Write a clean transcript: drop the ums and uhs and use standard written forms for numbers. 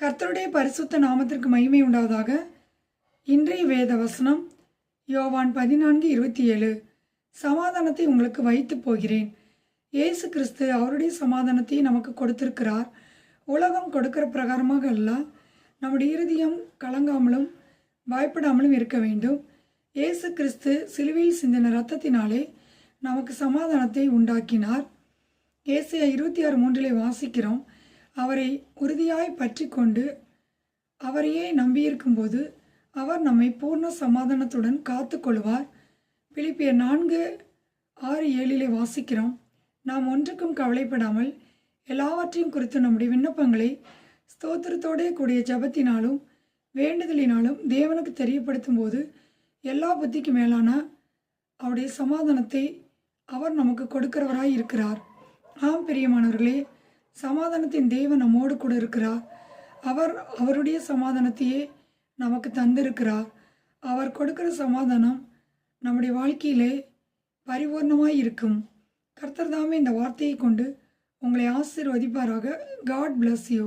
கர்த்தருடைய பரிசுத்த நாமத்திற்கு மகிமை உண்டாவதாக. இன்றைய வேத வசனம் யோவான் 14:27. சமாதானத்தை உங்களுக்கு வைத்து போகிறேன். இயேசு கிறிஸ்து அவருடைய சமாதானத்தை நமக்கு கொடுத்திருக்கிறார். உலகம் கொடுக்கிற பிரகாரமாக அல்ல. நம்முடைய இருதயம் கலங்காமலும் பயப்படாமலும் இருக்க வேண்டும். இயேசு கிறிஸ்து சிலுவையில் சிந்தின இரத்தத்தினாலே நமக்கு சமாதானத்தை உண்டாக்கினார். ஏசாயா 26:3 வாசிக்கிறோம். அவரை உறுதியாய் பற்றி கொண்டு அவரையே நம்பியிருக்கும்போது அவர் நம்மை பூர்ண சமாதானத்துடன் காத்து கொள்வார். பிலிப்பியர் 4:6-7 வாசிக்கிறோம். நாம் ஒன்றுக்கும் கவலைப்படாமல் எல்லாவற்றையும் குறித்து நம்முடைய விண்ணப்பங்களை ஸ்தோத்திரத்தோடே கூடிய ஜபத்தினாலும் வேண்டுதலினாலும் தேவனுக்கு தெரியப்படுத்தும் போது எல்லா புத்திக்கு மேலான அவருடைய சமாதானத்தை அவர் நமக்கு கொடுக்கிறவராய் இருக்கிறார். ஆம் பிரியமானவர்களே, சமாதானத்தின் தேவன் நம்மோடு கூட இருக்கிறார். அவருடைய சமாதானத்தையே நமக்கு தந்திருக்கிறார். அவர் கொடுக்கிற சமாதானம் நம்முடைய வாழ்க்கையிலே பரிபூர்ணமாய் இருக்கும். கர்த்தர் தாமே இந்த வார்த்தையை கொண்டு உங்களை ஆசீர்வதிப்பாராக. God bless you.